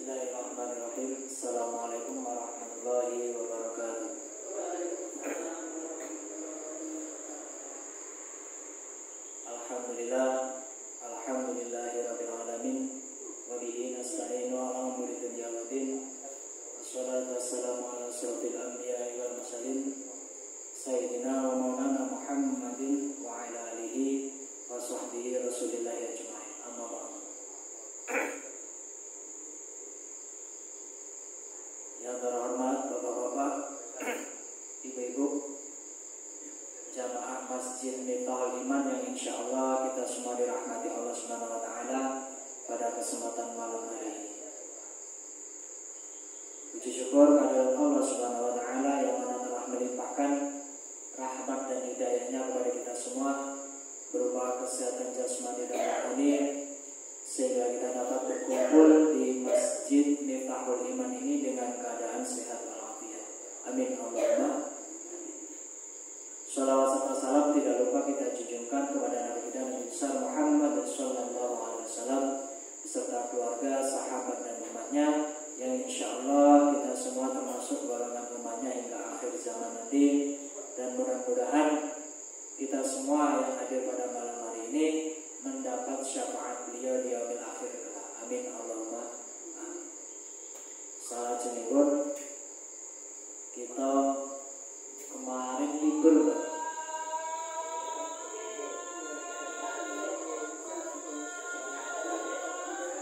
Bismillahirrahmanirrahim. Assalamualaikum warahmatullahi wabarakatuh. Alhamdulillah, alhamdulillahirabbil alamin. Wa bihi nasta'inu ala umuri dunya waddin. Wassalatu wassalamu ala asyrofil anbiya'i wal mursalin sayyidina wa maulana Muhammadin wa ala alihi wa sahbihi rasulillahi ajma'in. Amma ba'd. Yang terhormat Bapak-bapak, Ibu-ibu, jamaah Masjid Miftahul Iman yang insya Allah kita semua dirahmati Allah Subhanahu wa Ta'ala pada kesempatan malam hari ini. Puji syukur kepada Allah Subhanahu wa Ta'ala yang mana telah melimpahkan rahmat dan hidayahnya kepada kita semua berupa kesehatan jasmani dan rohani, sehingga kita dapat berkumpul di Masjid Miftahul Iman ini dengan keadaan sehat walafiat. Amin Allahumma amin. Shalawat serta salam tidak lupa kita junjungkan kepada Nabi kita Nabi besar Muhammad sallallahu alaihi wasallam beserta keluarga, sahabat dan umatnya yang insya Allah kita semua termasuk golongan umatnya hingga akhir zaman nanti, dan mudah-mudahan kita semua yang hadir pada malam hari ini mendapat syafaat beliau di yaumil akhir kelak. Amin Allahumma amin. Salat jenibur, kita kemarin libur Pak.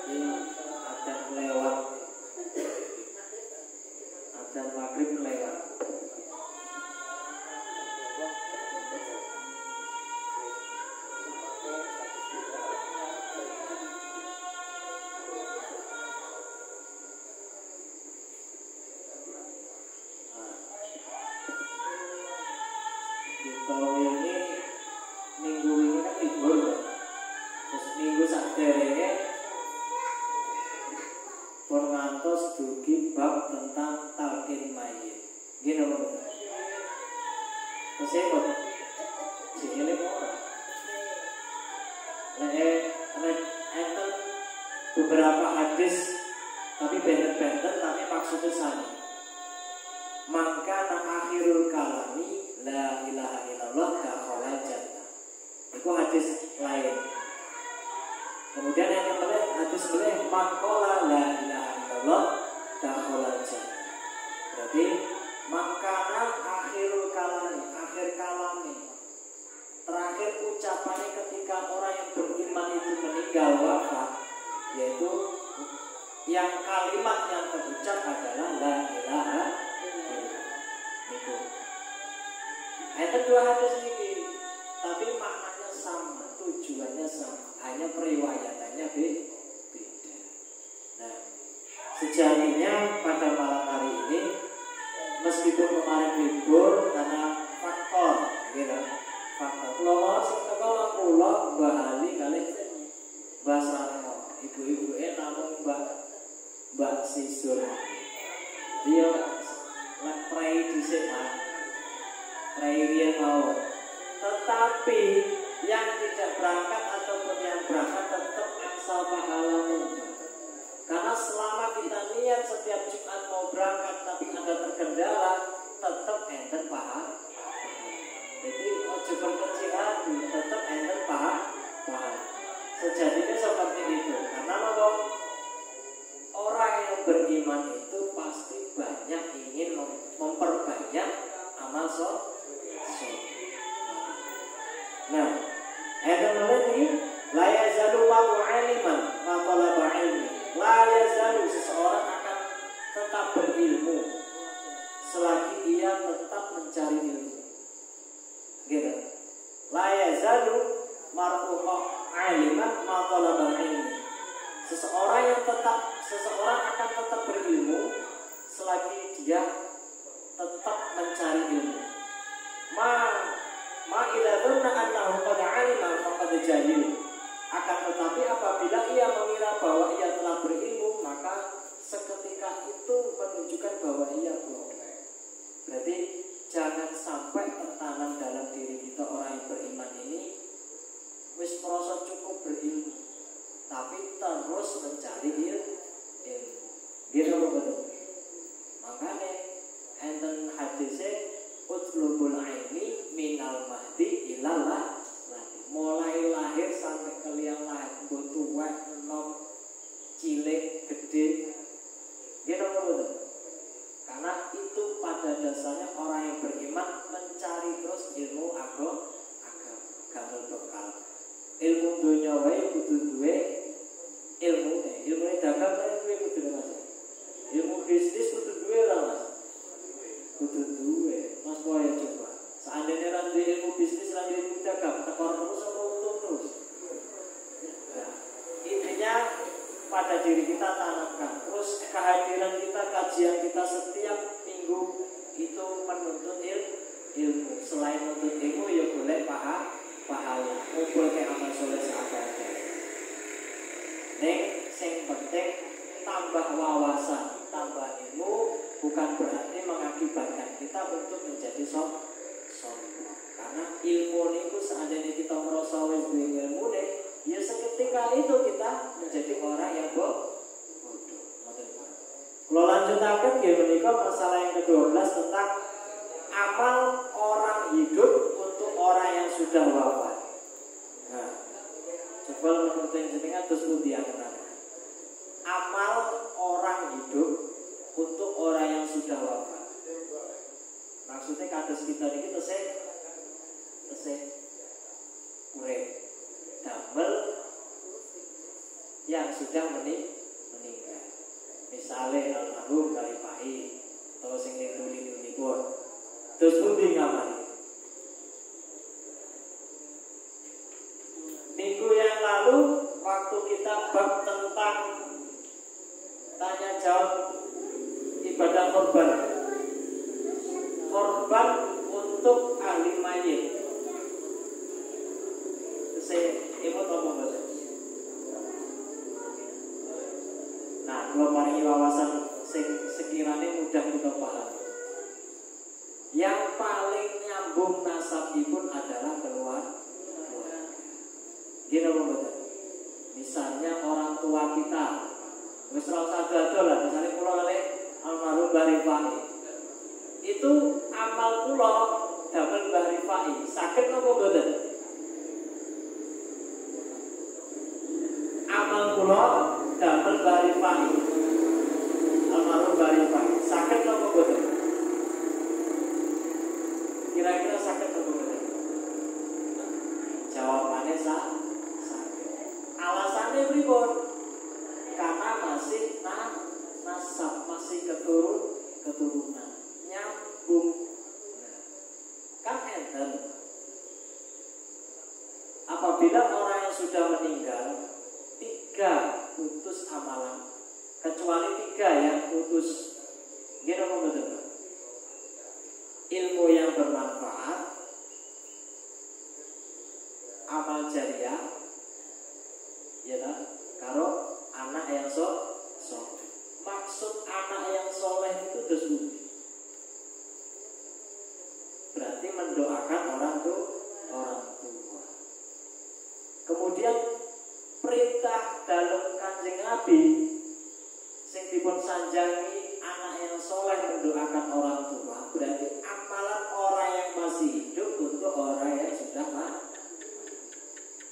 Ini adzan lewat, adzan maghrib lewat. Kalau ini minggu ini kan libur, terus minggu sakderenge pun ngantos dugi bab tentang talqin mayit. Gini apa betul? Terus apa? Sikile ora. Enten beberapa hadis tapi benten-benten tapi maksudnya sama. Maka akhirul kalami la ilaha illallah dakhala jannah. Itu hadis lain. Kemudian yang kemudian hadis lain maqala la ilaha illallah dakhala jannah. Berarti makana akhirul kalami, akhir kalami, terakhir ucapannya ketika orang yang beriman itu meninggal wafat, yaitu yang kalimat yang terucap adalah la ilaha illallah. Ada dua hadis ini, tapi maknanya sama, tujuannya sama, hanya periwayatannya beda. Nah, sejatinya pada malam hari ini, meskipun kemarin libur karena faktor, gitu, faktor. Kalau pulau bahali kali bahasa ibu-ibu namun mbak sisur, dia pray di sana. Rakyat mau, tetapi yang tidak berangkat ataupun yang berangkat tetap asal pahalanya. Karena selama kita niat setiap Jumat mau berangkat tapi ada terkendala, tetap enten pahala. Jadi ojo berkecil hati, tetap enten pahala. Sejatinya seperti itu. Karena orang yang beriman itu pasti banyak ingin memperbanyak amal soleh. Nah, ayat ini la yazalu wa aliman wa talaba ilmi. La yazalu, seseorang akan tetap berilmu selagi ia tetap mencari ilmu. Gitu. La yazalu mar'u aliman wa talaba ilmi. Seseorang akan tetap berilmu selagi dia tetap mencari ilmu. Ma idza dhanna annahu qad 'alima faqad jahil. Akan tetapi apabila ia mengira bahwa ia telah berilmu, maka seketika itu menunjukkan bahwa ia bodoh. Berarti jangan sampai tertanam dalam diri kita orang yang beriman ini wis merasa cukup berilmu, tapi terus mencari ilmu. hulumul aini minal mahdi ilal lahdi. Mulai lahir sampai ke liang lahir, tua, enom, cilik, gede, gitu betul. Karena itu pada dasarnya orang yang beriman mencari terus ilmu agama, gamel bekal. Ilmu dunia wae kudu duwe ilmu dagang wae duwe kudu Mas. Ilmu bisnis kudu duwe lah Mas. Kudu duwe. Mas boleh coba. Seandainya ra duwe ilmu bisnis lan ilmu dagang, tekor terus apa untung terus. Nah, intinya pada diri kita tanamkan. Terus kehadiran kita, kajian kita setiap minggu itu menuntut ilmu. Selain menuntut ilmu ya boleh pahala. Ngumpul ke amal soleh seadanya. Ning sing penting tambah wawasan, tambah ilmu bukan berarti mengakibatkan kita untuk menjadi sombong. Karena ilmu niku seandainya kita merasa wis duwe ilmu nih, ya seketika itu kita menjadi orang yang bodoh. Kalau lanjutakan nggih menika masalah yang ke-12 tentang amal orang hidup untuk orang yang sudah wafat. Nah, coba menurut jenengan terus pundi amal orang hidup untuk orang yang sudah wafat. Maksudnya kados kita ini tesih urip damel yang sudah meninggal. Misalnya almarhum Bari Pahit atau sing nituli-nipun. Terus pundi ngamali? Minggu yang lalu waktu kita bab tentang tanya jawab ibadah korban untuk ahli mayit. Saya imut ngomong bahasa. Nah, kalau paringi wawasan sekiranya mudah kita paham. Yang paling nyambung nasabipun adalah keluarga. Gini betul. Misalnya orang tua kita, wis ra usah ado lah, misalnya kula kali almarhum Bari Pahit. Itu amal kula damel Bari Pahit. Saged napa mboten? Amal kula damel Bari Pahit. Almarhum Bari Pahit. Saged napa mboten? Kira-kira saged napa mboten? Jawabannya saged. Alasannya pripun? Karena masih nasab, masih keturunan, nyambung. Kan enten. Apabila orang yang sudah meninggal 3 putus amalan, kecuali 3 yang putus. Gini apa betul? Ilmu yang bermanfaat, amal jariah, ya kan? Karo anak yang soleh. Maksud anak yang soleh itu dosa. Berarti mendoakan orang tua. Kemudian perintah dalam Kanjeng Nabi sing dipun sanjangi anak yang soleh mendoakan orang tua, berarti amalan orang yang masih hidup untuk orang yang sudah mati.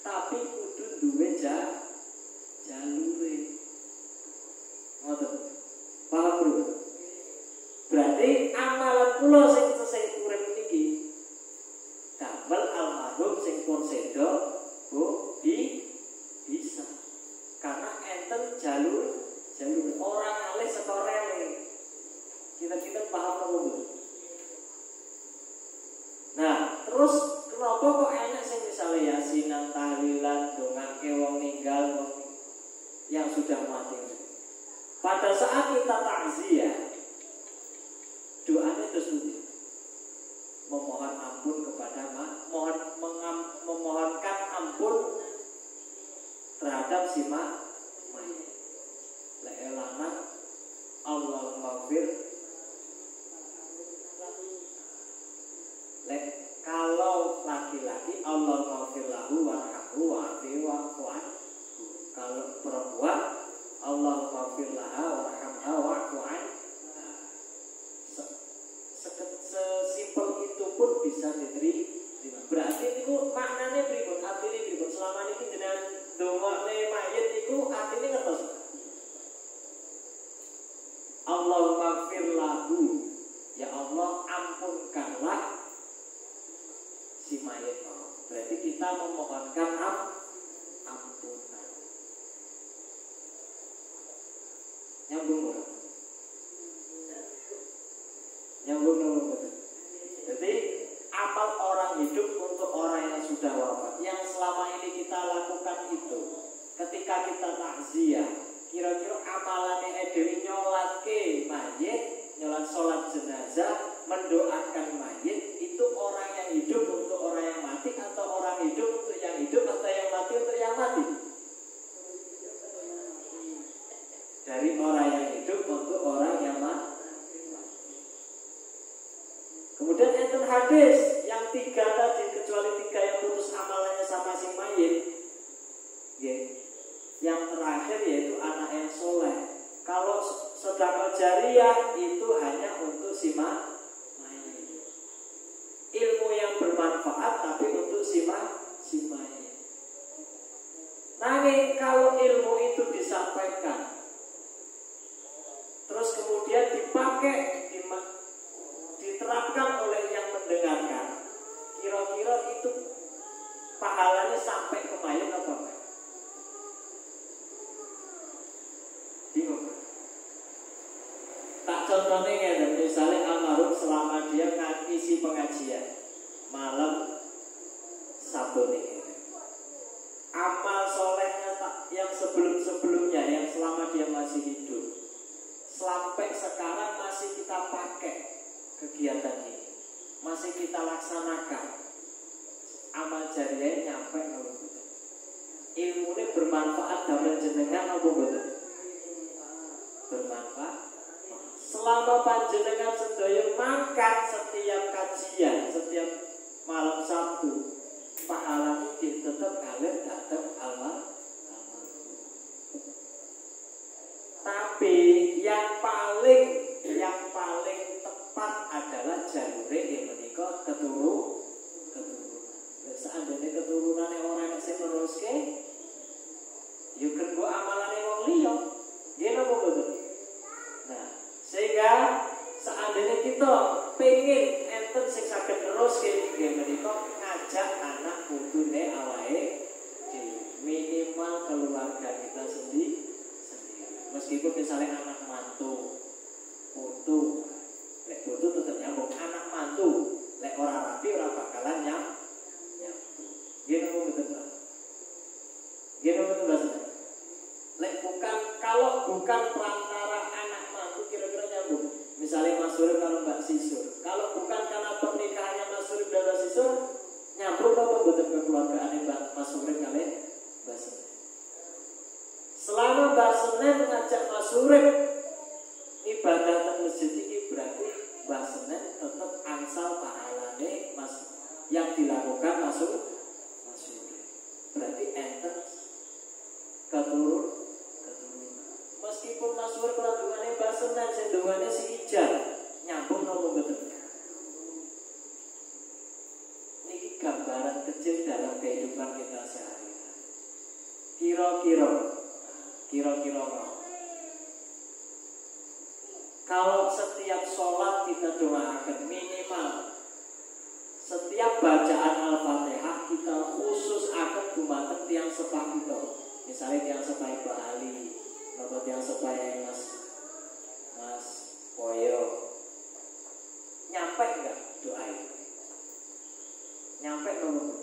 Tapi kudu duwe jalure. Ngoten. Paham, Bro? Berarti amalan kula sing tesih urip niki damel almarhum sing pun sedo bisa. Karena enten jalur orang alih setorene. Kita paham apa, Bro? Nah, terus kenapa kok enak sing misalnya yasinan, tahlilan, dongake wong ninggal yang sudah mati. Pada saat kita takziah, doanya terus memohon ampun kepada memohonkan ampun terhadap si mayit. La'elana Allahumma fir. Kalau laki-laki Allahumma fir lahu warhamhu wa'afihi wa'fu anhu. Kalau perempuan Allahumma fir laha warhamha wa'fu anha. Sesimpel itu pun bisa diterima. Berarti itu maknanya pripun? Artinya pripun? Selama ini jenengan ndongakne mayit iku artinya ngertos. Allahumma gfir lahu. Ya Allah, ampunkanlah si mayit. Berarti kita memohonkan ampunan. Nyambung. Jadi amal orang hidup untuk orang yang sudah wafat, yang selama ini kita lakukan itu, ketika kita takziah, kira-kira amalannya dewi nyolatke mayit, nyolat sholat jenazah, mendoakan mayit, itu orang yang hidup untuk orang yang mati, atau orang hidup untuk yang hidup, atau yang mati untuk yang mati? Dari orang yang hidup untuk orang yang mati. Kemudian enten hadis yang 3 tadi, kecuali 3 yang putus amalannya sama si mayit. Yang terakhir yaitu anak yang soleh. Kalau sedekah jariyah itu hanya untuk si mayit. Ilmu yang bermanfaat tapi untuk si mayit. Namun kalau ilmu itu disampaikan, terus kemudian dipakai, diterapkan oleh yang mendengarkan, kira-kira itu pahalanya sampai ke mayit apa enggak? Bingung. Tak contohnya ya, misalnya almarhum selama dia ngisi pengajian malam Sabtu ini, amal solehnya yang sebelum-sebelumnya, yang selama dia masih hidup, sampai sekarang masih kita pakai kegiatan ini, masih kita laksanakan, amal jariyah nyampe nopo betul. Ilmunya bermanfaat dalam jenengan nopo betul. Bermanfaat. Selama panjenengan sedaya mangkat setiap kajian, setiap malam Sabtu, pahala ini tetap ngalir datang almarhum. Tapi yang paling tepat adalah jalure yang menikah keturunan. Seandainya keturunannya orang yang saya teruske, yuk gue amalannya wong liya, dia nopo betul. Nah, sehingga seandainya kita pengen enten sing saged teruske, dia menikah ngajak anak putune awake minimal keluarga kita sendiri. Meskipun misalnya anak mantu, putu, lek putu tetap nyambung. Anak mantu, lek orang rapi orang bakalan nyambung. Gini mau betul, gini betul. Lek bukan, kalau bukan perantara anak mantu kira-kira nyambung. Misalnya Mas Surip kalau Mbak Sisur, kalau bukan karena pernikahannya Mas Surip dan Mbak Sisur, nyambung apa betul kekeluargaan Mas Surip kali Mbak Sisur. Selama Mbak Senen ngajak Mas Surip ibadah teng masjid ini, berarti Mbak Senen tetap angsal pahalane Mas yang dilakukan Mas Surip. Berarti enten keturunan. Meskipun Mas Surip keladungannya Mbak Senen, sendungannya si Ijar, nyambung nopo betul. Ini gambaran kecil dalam kehidupan kita sehari-hari. Kira-kira kalau setiap sholat kita doakan, minimal setiap bacaan Al-Fatihah kita khusus akan dumateng tiang sepah kita. Misalnya tiang sepah Mbak Ali, atau tiang sepah Mas Koyo, nyampe enggak doa ini? Nyampe nomor.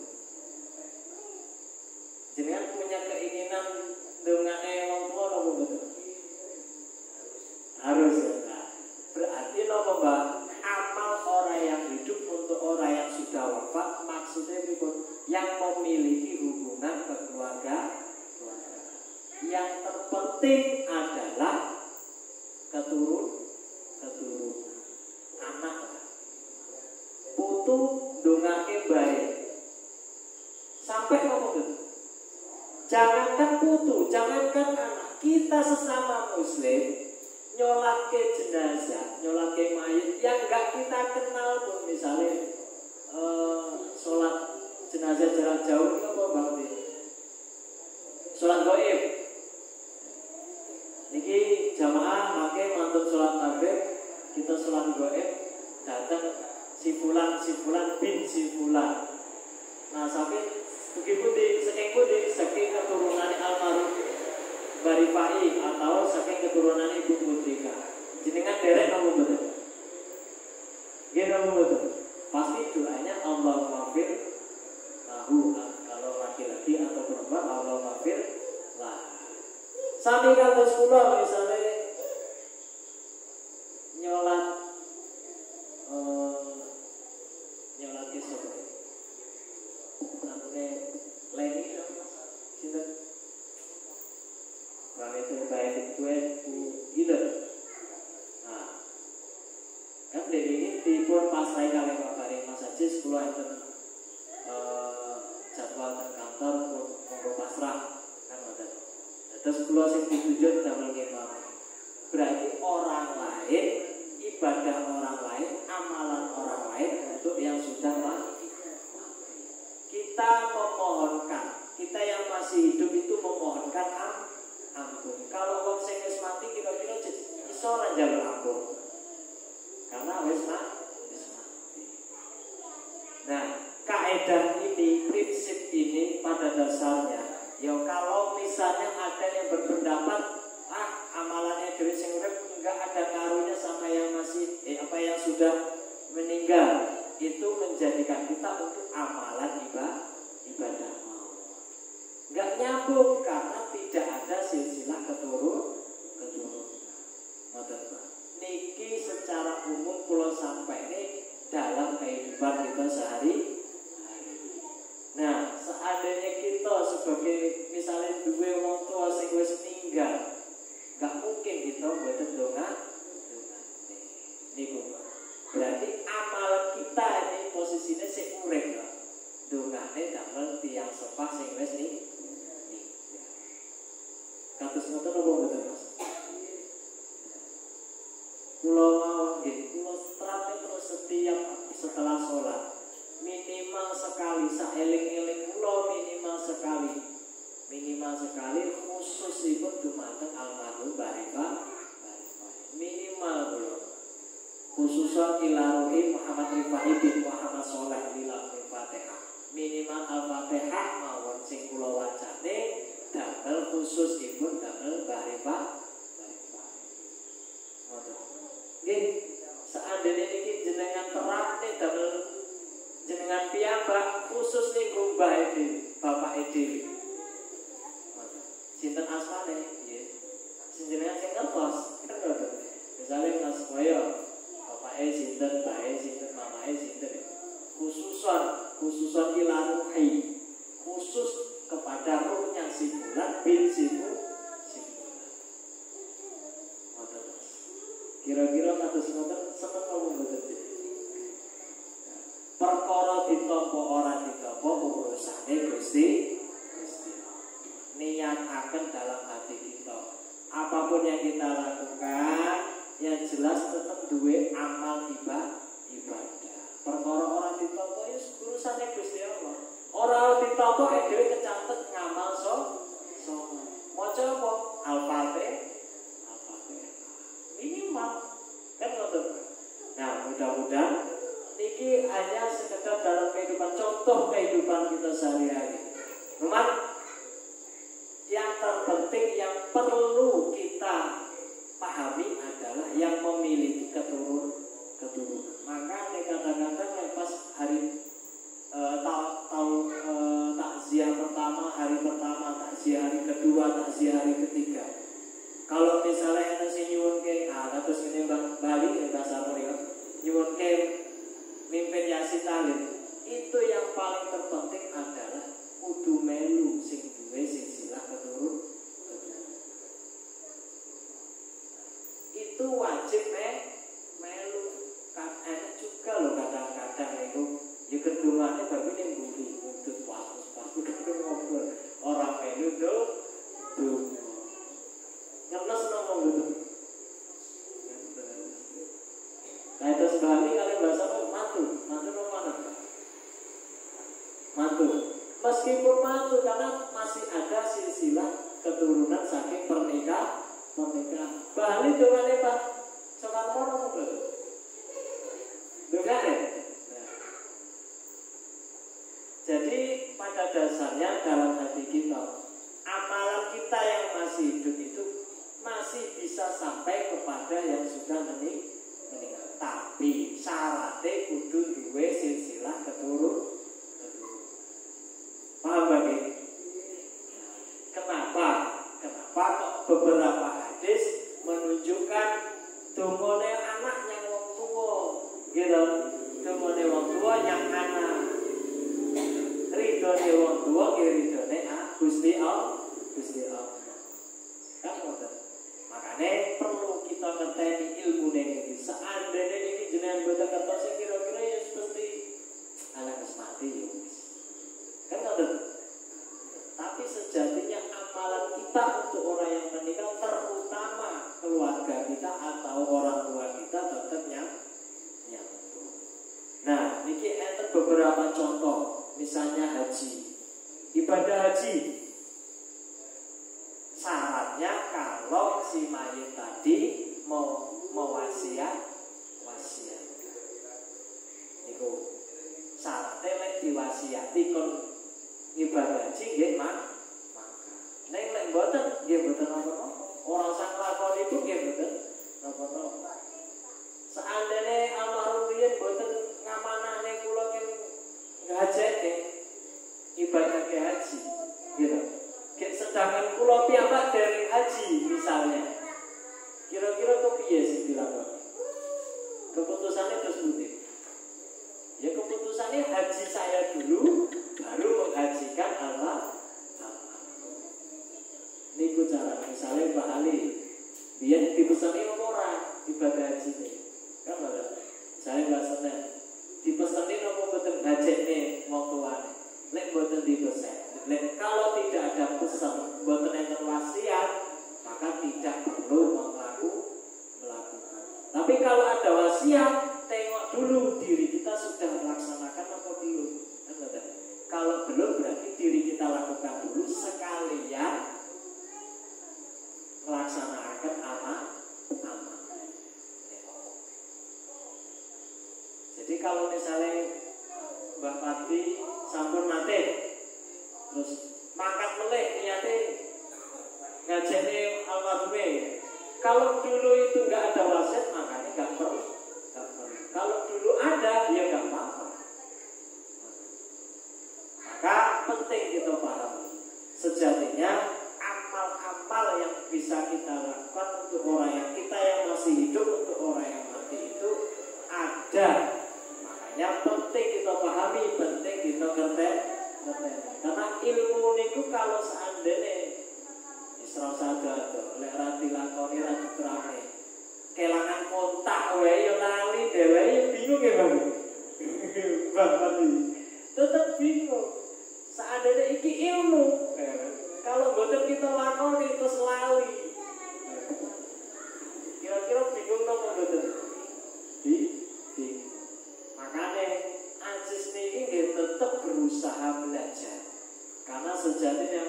Jenengan punya keinginan dengan wong tua nopo betul? Harus ya. Berarti nopo Mbak, amal orang yang hidup untuk orang yang sudah wafat, maksudnya itu yang memiliki hubungan kekeluargaan. Yang terpenting adalah keturunan, anak, putu dongake baik. Sampai nopo betul? Jangankan putu, jangankan anak, kita sesama muslim nyolatke jenazah, nyolatke mayit yang enggak kita kenal pun, misalnya sholat jenazah jarak jauh itu apa berarti? Sholat gaib. Niki jamaah pakai mantun sholat maghrib, kita sholat gaib datang si fulan bin si fulan. Nah sampai begitu saking keturunan almarhum Barifai atau saking keturunan Ibu Putrika. Jenengan derek kamu betul. Nggih kamu betul. Pasti doanya Allah maghfir lahu, kalau laki-laki atau perempuan Allah maghfir lah. Sami kados kula misalnya nyolat kisah namanya Leni sinten kalau itu baik itu gitu. Nah kan Leni ini tipun pas saya kali kabari Mas Ajis kula enten jadwal teng kantor monggo pasrah kan ngoten. Terus kula sing dituju damel kemawon. Berarti orang lain, ibadah orang lain, amalan orang lain untuk yang sudah mati. Kita memohonkan, kita yang masih hidup itu memohonkan ampun. Kalau wong sing wis mati kira-kira iso ora njaluk ampun. Karena wis mati. Nah, kaidah ini, prinsip ini pada dasarnya, ya kalau misalnya ada yang berpendapat amalannya dari sing urip enggak ada ngaruhnya sama yang masih yang sudah meninggal, itu menjadikan kita untuk amalan ibadah enggak nyambung karena tidak ada silsilah keturunan. Niki secara umum kula sampai ini dalam kehidupan kita sehari-hari. Nah, seandainya kita sebagai misalnya dua wong tua sing wis meninggal, gak mungkin kita mboten donga. Niku. Berarti amal kita ini posisinya sing urip ya. Dongane damel tiyang sepah sing wis ninggal. Kados ngoten apa mboten, Mas? Kula mau nggih, kula strate terus setiap setelah sholat minimal sekali saeling-eling kula minimal sekali khususipun dumateng almarhum Barifai minimal kula khususan ilaruhi Muhammad Rifai bin Muhammad Sholeh lilal Fatihah minimal al-Fatihah mawon sing kula wacane damel khususipun damel Barifai. Nggih, seandainya ini jenengan terang nih damel jenengan piyambak khusus nih Mbah Edi, Bapak Edi. Sinten asmane? Nggih. Sing jenengan sing ngertos, kan ngoten. Misale Mas Boyo, bapake sinten, bae sinten, mamake sinten. Khususan ilaruhi, khusus kepada ruhnya si bulan bin si bulan. Kira-kira kados ngoten seneng apa mboten? Perkara ditampa ora ditampa urusane Gusti. Niataken dalam hati kita. Apapun yang kita lakukan, yang jelas tetap duwe amal ibadah. Perkara ora ditampa ya urusane Gusti Allah. Ora ditampa dhewe kecatet ngamal maca apa? Al-Fatihah. Minimal kan ngoten. Nah, mudah-mudahan niki hanya sekedar dalam kehidupan contoh kehidupan kita sehari-hari. Memang yang terpenting yang perlu kita pahami adalah yang memiliki keturunan. Maka kadang-kadang yang pas hari takziah pertama, hari pertama, takziah hari kedua, takziah hari ketiga. Kalau misalnya enten sing nyuwun ke terus ngene balik ke bahasa Korea, nyuwun ke mimpin Yasin Talim, itu yang paling terpenting adalah kudu melu sing duwe silsilah keturunan. meskipun mantu, karena masih ada silsilah keturunan saking pernikahan. Bali dongane Pak Soekarno ngono lho. Dongane. Jadi pada dasarnya dalam hati kita, amalan kita yang masih hidup itu masih bisa sampai kepada yang sudah meninggal. Tapi syaratnya kudu duwe silsilah keturunan. Paham bagi? Kenapa kok beberapa hadis menunjukkan dungone anak yang wong tua, gitu. Dungone wong tua yang anak. Ridone wong tua ki ridone Gusti Allah. Kan ngoten. Makane perlu kita ngerteni ilmu niki. Seandainya ini jenengan boten kertos kira-kira ya mesti ala mati ya. Kan ngoten. Tapi sejatinya amalan kita untuk orang yang meninggal, terutama keluarga kita atau orang tua kita, tetap yang nah, niki enten beberapa contoh. Misalnya haji, ibadah haji, syaratnya kalau si mayit tadi mau wasiat, niku syaratnya lek diwasiati kon ibadah haji nggih maka nek mboten nggih mboten napa-napa. Ora sang lakon itu nggih mboten napa-napa. Seandainya almarhum riyen mboten ngamanahne kula ken ngajeke ibadah ke haji gitu. Sedangkan kula piyambak dereng haji misalnya. Kira-kira kepiye sing dilakoni? Keputusannya terus putih. Ya keputusannya haji saya dulu, baru menghajikan Allah. Niku cara misalnya Mbak Ali, biar dipesani ora ibadah haji nih, kan ada. Misalnya Mbak Senen, dipesani nopo boten hajine wong tuane. Lek boten dipesan. Lek kalau tidak ada pesan, boten enten wasiat, maka tidak perlu melakukan. Tapi kalau ada wasiat, tengok dulu diri kita sudah melaksanakan apa belum. Kalau belum berarti diri kita lakukan dulu sekalian melaksanakan amal. Jadi kalau misalnya Mbak Pati sampun mati, terus makan meleh niate ngajeni almarhume. Kalau dulu itu nggak ada wasiat, makanya nggak perlu. Kalau dulu ada, ya nggak apa-apa. Maka penting kita pahami, sejatinya amal-amal yang bisa kita lakukan untuk orang yang kita yang masih hidup, untuk orang yang mati itu ada. Makanya penting kita pahami, penting kita ngerti. Karena ilmu niku kalau seandainya Isra sadar, lek ra dilakoni ra diterangke. Kelangan kontak wae yo lali dhewe yo bingung ya Bang. Bang tetap bingung. Seandainya iki ilmu, kalau boten kita lakoni terus lali. Kira-kira bingung napa boten? Makanya Aziz niki nggih tetap berusaha belajar. Karena sejatinya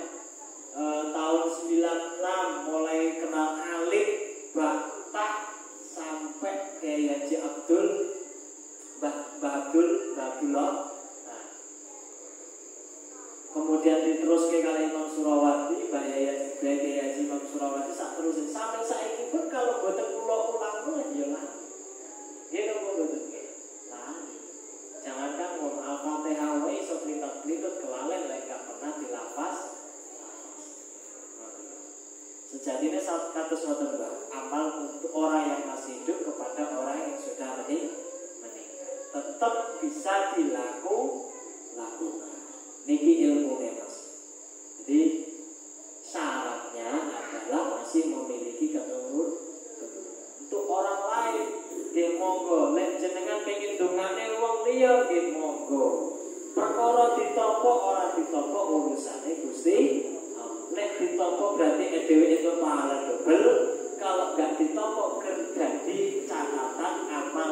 tahun 96 mulai kenal alif Batak sampai ke Haji Abdul Abdullah. Nah, kemudian diterus ke kali Imam Surawati, Mbak Haji Imam Surawati sak terusin sampai saiki pun kalau boten kula ulang ya lah. Nggih napa boten? Lah. Jangankan mau Al-Fatihah wae iso plitot-plitot kelalen lek gak pernah dilafaz. Sejatinya kados ngoten Mbak, amal untuk orang yang masih hidup kepada orang yang sudah meninggal tetap bisa dilakukan. Niki ilmunya Mas. Jadi syaratnya adalah masih memiliki keturunan. Untuk orang lain, nggih monggo, lek jenengan pengin dongane wong liya nggih monggo. Perkara ditampa ora ditampa urusane Gusti. Nek ditampa berarti dhewe itu pahala dobel. Kalau enggak ditampa jadi catatan amal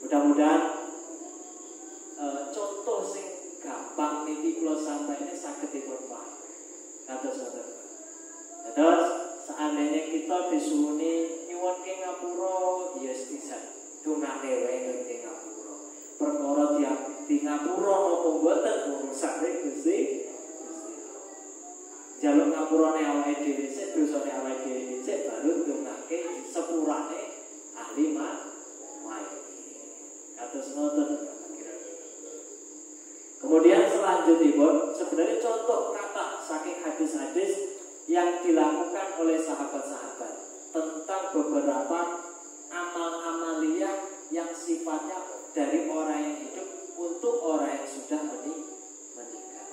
Mudah-mudahan contoh ngapura apa mboten urusane Gusti. Jaluk ngapurane awake dhewe sik, dosane awake dhewe dhisik baru ndongake sepurane ahli wae. Kados ngoten. Kemudian selanjutnya sebenarnya contoh kata saking hadis-hadis yang dilakukan oleh sahabat-sahabat tentang beberapa amal-amaliyah yang sifatnya dari orang yang hidup untuk orang yang sudah meninggal.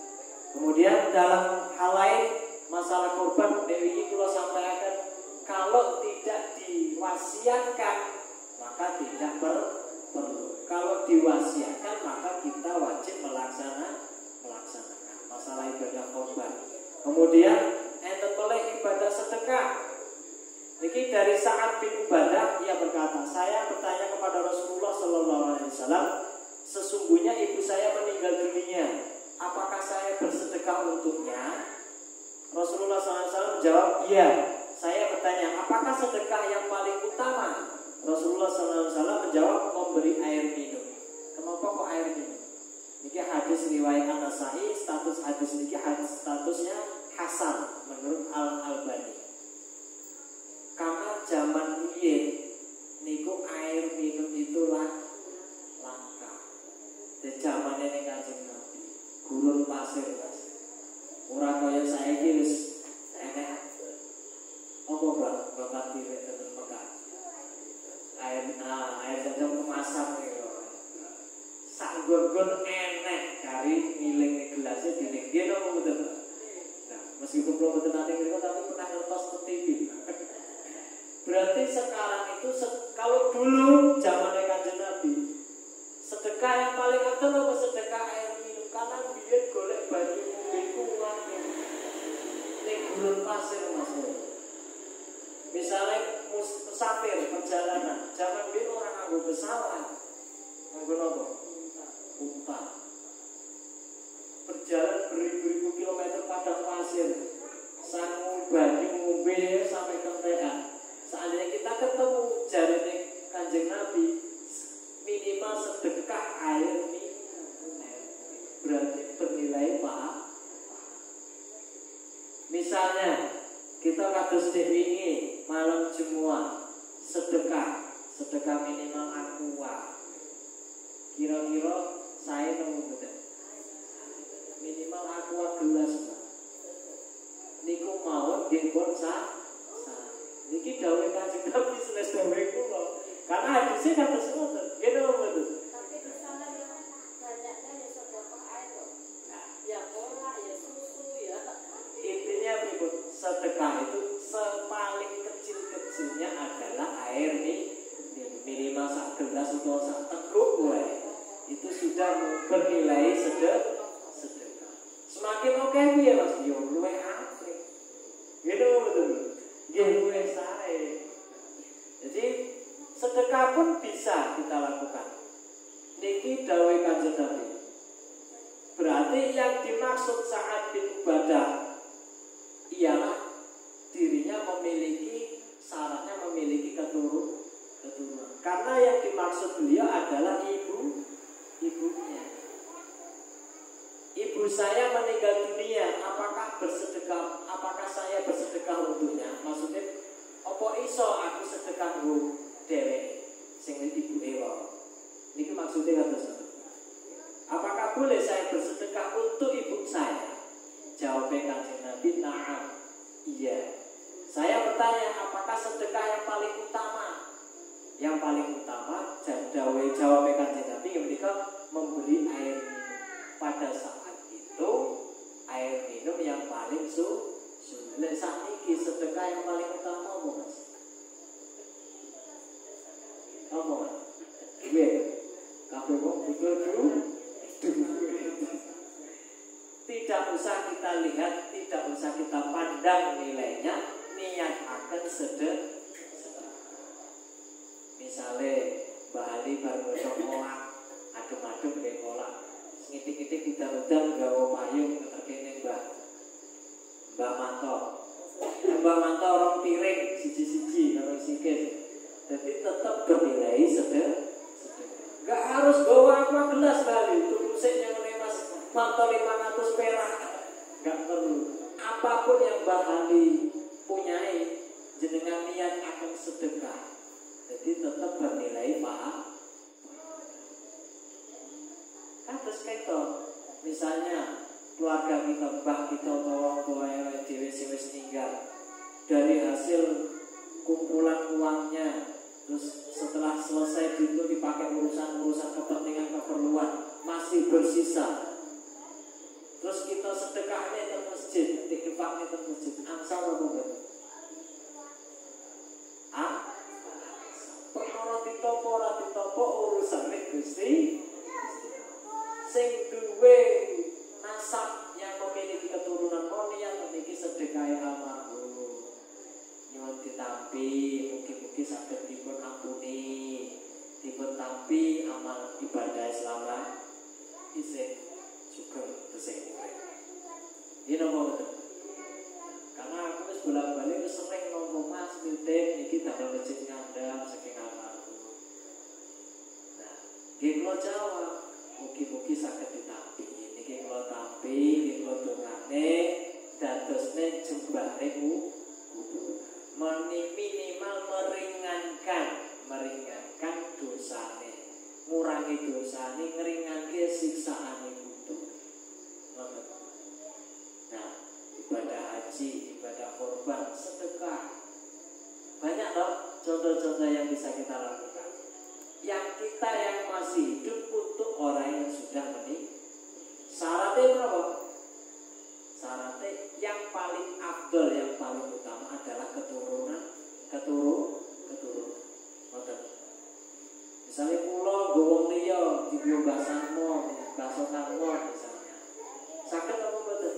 Kemudian dalam hal lain masalah korban Dewi kula sampaikan, kalau tidak diwasiatkan maka tidak perlu. Kalau diwasiatkan maka kita wajib melaksanakan masalah ibadah korban. Kemudian enten oleh ibadah sedekah. Niki dari Sa'ad bin Ubadah, ia berkata, saya bertanya kepada Rasulullah Sallallahu Alaihi Wasallam, sesungguhnya ibu saya meninggal dunia, apakah saya bersedekah untuknya? Rasulullah SAW menjawab, iya. Saya bertanya, apakah sedekah yang paling utama? Rasulullah SAW menjawab, memberi air minum. Kenapa kok air minum? Niki hadis riwayat An-Nasai, status hadis niki hadis statusnya hasan menurut Al-Albani. Karena zaman riyen niku air minum itulah langka. Di zaman ini Kanjeng Nabi, gurun pasir Mas. Ora kaya saiki wis enek apa bapak direk tetep Mekah. Air jajang kemasan niku. Sak gon-gon enek kari ngiling gelasnya dinengge napa mboten. Nah, meskipun belum mboten nate ngriko tapi pernah ngertos ke TV. Berarti sekarang itu kalau dulu zamannya Kanjeng Nabi, sedekah yang paling utama apa sedekah air minum? Karena biyen golek banyu ngombe kuat ning gurun pasir Mas. Misalnya musafir perjalanan, zaman biyen orang nganggo pesawat. Nganggo apa? Unta. Berjalan beribu-ribu kilometer padang pasir, sangu banyu ngombe sampai kentekan. Seandainya kita ketemu jarene Kanjeng Nabi, minimal sedekah air minum, berarti bernilai pahala. Misalnya kita kados wingi malam Jumat sedekah minimal aqua. Kira-kira saya nemu betul. Minimal aqua gelas, Pak. Niku mawon nggih pun niki dawuh Kanjeng Nabi senes dawuh kula. Karena hadisnya kata ngoten. Nggih napa mboten? Tapi di sana yang banyaknya ya sedekah air loh. Nah, ya ora ya susu ya. Intinya pripun? Sedekah itu sepaling kecil-kecilnya adalah air nih. Minimal sak gelas atau sak teguk wae. Itu sudah bernilai sedekah. Semakin oke piye Mas? Yo luwih apik. Nggih napa mboten? Nggih luwih sae. Jadi sedekah pun bisa kita lakukan. Niki dawuh Kanjeng Nabi. Berarti yang dimaksud Sa'ad bin Ubadah ialah dirinya memiliki syaratnya memiliki keturunan. Karena yang dimaksud beliau adalah ibunya. Ibu saya meninggal dunia, apakah saya bersedekah untuknya? Maksudnya, apa iso aku sedekah nggo dhewe sing ibuke wae. Niki maksudnya kata saya. Apakah boleh saya bersedekah untuk ibu saya? Jawabnya Kanjeng Nabi, na'am. Iya. Saya bertanya, apakah sedekah yang paling utama? Yang paling utama, jawabnya Kanjeng Nabi ketika memberi air minum. Pada saat itu air minum yang paling sulit. Saat ini sedekah yang paling utama apa Mas? Apa Mas? Gue kabeh kok butuh tidak usah kita lihat, tidak usah kita pandang nilainya, niat akan sedekah. Misalnya Mbak Ali baru besok kolak, adem-adem kayak kolak, ngitik-ngitik udan-udan gawa payung terkini Mbak Manto. Mbak Manto orang piring siji-siji kalau sikit, jadi tetap bernilai sedekah. Gak harus bawa apa gelas kali. Tuku sik yang mas manto 500 perak. Gak perlu. Apapun yang Mbah Ali punyai, jenengan niat akan sedekah. Jadi tetap bernilai pahala. Kan terus keto. Misalnya keluarga kita, mbah kita atau orang tua yang dhewe wis tinggal, dari hasil kumpulan uangnya, terus setelah selesai itu dipakai urusan kepentingan keperluan, masih bersisa, terus kita sedekahnya ke masjid, infaknya ke masjid, angsal apa enggak? Perkara ditopo ora ditopo urusane Gusti. Sing duwe nasab yang memiliki keturunan niat memiliki sedekah almarhum nyuwun ditampi, mugi-mugi saged dipun ampuni, dipun tampi amal ibadah selama isih sugeng resik. Ini nomor betul. Karena aku wis bolak-balik wis sering ngomong Mas nitip niki damel masjid ngandam saking almarhum. Nah, nggih kula jawab mugi-mugi saged ditampi. Niki kula tampi, niki kula dongane dadosne jembare minimal meringankan dosane, ngurangi dosane, ngeringanke siksaane kudu. Nah, ibadah haji, ibadah korban, sedekah, banyak loh contoh-contoh yang bisa kita lakukan. Yang kita yang masih hidup untuk orang yang sudah meninggal. Syaratnya berapa? Syaratnya yang paling afdol, yang paling utama adalah keturunan. Misalnya pulau gowong liya dibiogasanmu, basokanmu misalnya. Sakit apa betul?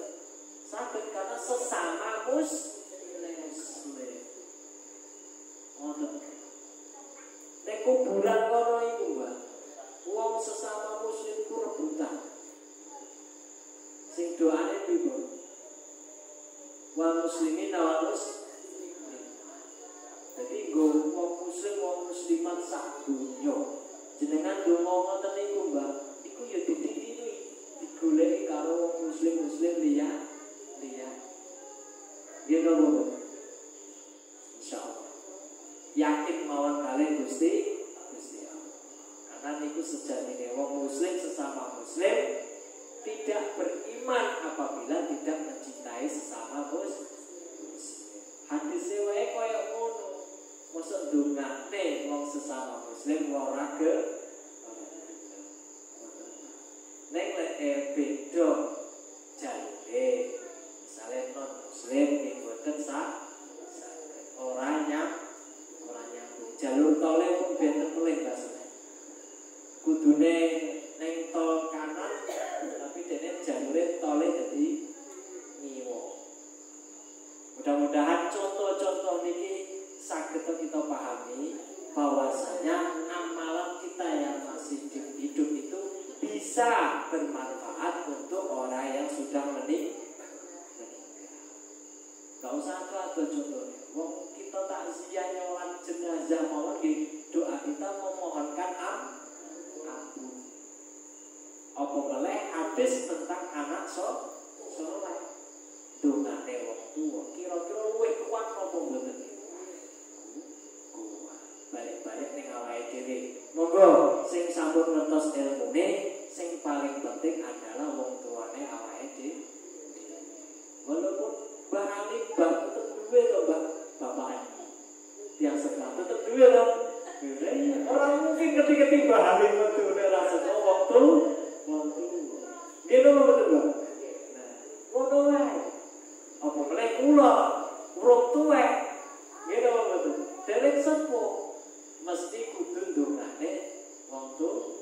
Sakit karena sesama muslim. Nek kuburan kono iku, Mbak. Wong sesama muslim ku rebutan. Sing doane piye? Wal muslimin wal muslimin. Jadi wong muslim wong muslimat sak donya. Jenengan donga ngoten niku, Mbak. Iku ya ditiru digoleki karo wong muslim liya. Nggih napa? Insyaallah. Yakin mawon kalih Gusti Allah. Karena niku sejatine wong muslim sesama muslim tidak beriman apabila tidak mencintai sesama muslim. Hadise wae koyo ngono. Mosok ndongane wong sesama muslim ora ge. Nek lek beda jalure, misale non muslim ning boten orangnya jalur tole pun benten melih rasane. Kudune ning tol kanan tapi dene jalure tole dadi ngiwo. Mudah-mudahan contoh-contoh niki saged kita pahami bahwasanya amalan kita yang masih hidup itu bisa bermanfaat untuk orang yang sudah meninggal. Gak usah ada contohnya. Wong kita takziah nyolat jenazah mawon nggih doa kita memohonkan ampun. Apa boleh hadis tentang anak soleh. Dongane wong tuwa kira-kira luwih kuat apa mboten? Kuat. Balik-balik ning awake dhewe. Monggo sing sampun ngertos ilmune, sing paling penting adalah wong tuane awake dhewe. Walaupun Mbah Ali tetep duwe to, Mbah, bapake. Tiang sekarang tetep duwe to. Orang mungkin ketika Mbah Ali metu nek rasa wong tuwa. Gitu betul, Mbah. Nah, ngono wae. Apa meneh kula urung tuwek. Gitu betul. Derek sepuh mesti kudu ndongane wong tuwa.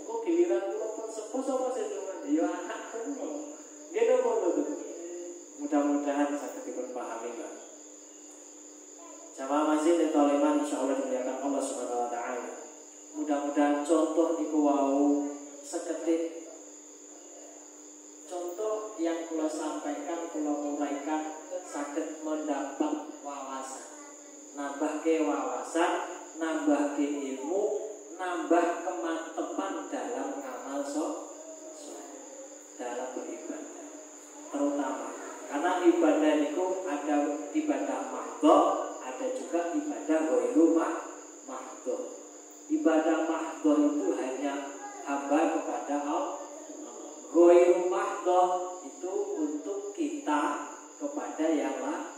Kok giliran kula pun sepuh sapa sing ndongane? Ya anak kula. Gitu betul. Mudah-mudahan saged dipahami, Mbak. Jamaah masjid di Toleman insyaallah dimuliakan Allah Subhanahu wa taala. Mudah-mudahan contoh niku wau seketik contoh yang kula sampaikan, kula uraikan saged mendapat wawasan. Nambahke wawasan, nambahke ilmu, nambah kemantepan dalam ngamal dalam beribadah, terutama karena ibadah itu ada ibadah mahdhah, ada juga ibadah ghairu mahdhah. Ibadah mahdhah itu hanya hamba kepada Allah. Ghairu mahdhah itu untuk kita kepada yang lain.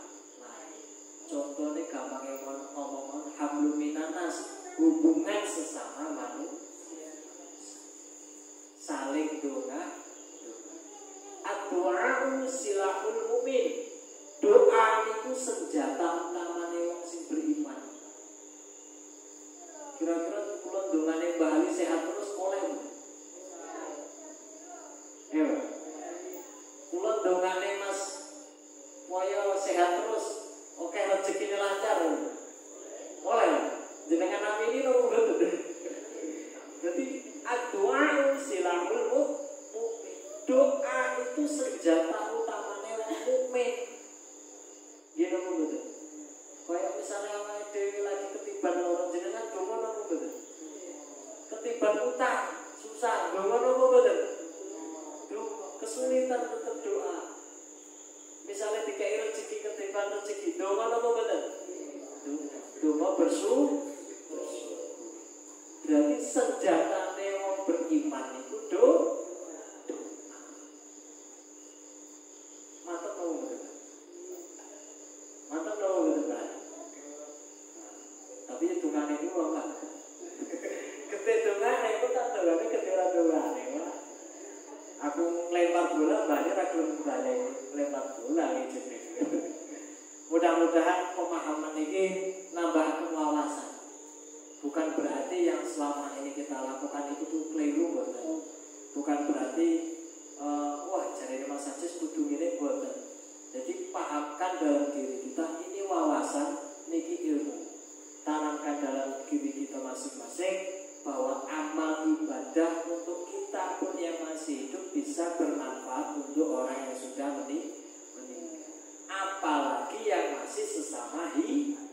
Contohnya gampangnya ngomong hablum minanas, hubungan sesama manusia, saling doa. Ad-du'a silahul mu'min. Doa itu senjata utamane wong sing beriman. Kira-kira kula dongane Mbah Ali sehat terus oleh. Kula dongane Mas Moyo sehat terus, oke rezekine lancar. Oleh. Jenengan amini nopo mboten? Jadi ad-du'a silahul mu'min. Doa itu senjata utamanya orang mukmin. Gini betul. Kayak misalnya awake dhewe lagi ketiban loro jenengan donga napa betul? Ketiban utang, susah, donga napa betul? Kesulitan tetap doa. Misalnya dikai rezeki ketiban rezeki, donga napa betul? Donga bersyukur. Berarti senjatane wong beriman itu doa. Tapi hitungan itu apa? Kehitungan itu tak tahu kehitungan. Aku lempar bola, banyak aku lempar bola gitu. Mudah-mudahan pemahaman ini nambah wawasan. Bukan berarti yang selama ini kita lakukan itu tuh keliru, bukan berarti wah jadi Mas Ajis kudu ngene boten. Jadi pahamkan dalam diri kita ini wawasan, niki ilmu. Tanamkan dalam diri kita masing-masing bahwa amal ibadah untuk kita pun yang masih hidup bisa bermanfaat untuk orang yang sudah meninggal. Apalagi yang masih sesama hidup.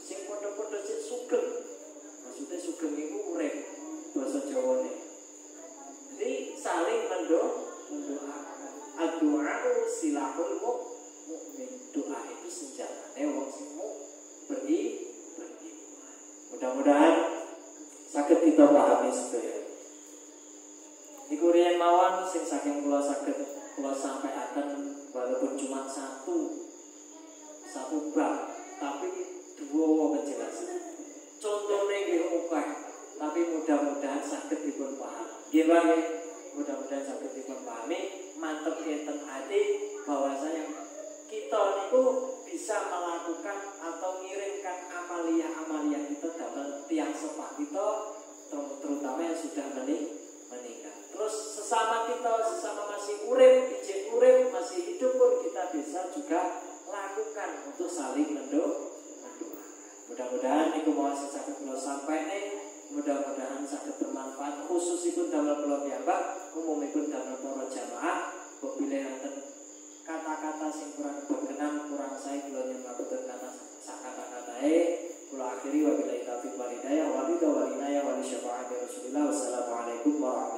Sing padha-padha sik sugeng. Maksudnya sugeng itu urip bahasa Jawane. Jadi saling mendoakan. Ad-du'a silahul mu'min. Doa itu senjatane wong sing beriman. Mudah-mudahan saged kita pahami sedaya. Niku riyen mawon sing saking kula saged kula sampaikan walaupun cuma satu bab, tapi dua penjelasan. Contohnya nggih akeh, tapi mudah-mudahan saged dipun pahami. Nggih wae, mudah-mudahan saged dipun pahami. Mantep enten ati bahwasanya kita niku bisa melakukan atau mengirimkan amalia-amalia kita dalam tiang sepah kita, terutama yang sudah meninggal. Terus sesama kita, sesama masih urip, ijek urip, masih hidup pun kita bisa juga lakukan untuk saling mendoakan. Mudah-mudahan niku mau saged kula sampaikan, mudah-mudahan saged bermanfaat khususipun damel kula piyambak, umumipun damel para jamaah. Bila wonten kata-kata sing kurang berkenan, kurang saya kula nyuwun ngapunten kata sakata-katae. Kula akhiri wabillahi taufiq wal hidayah wa ridha wal inayah wa li syafaati Rasulillah. Wassalamualaikum warahmatullahi wabarakatuh.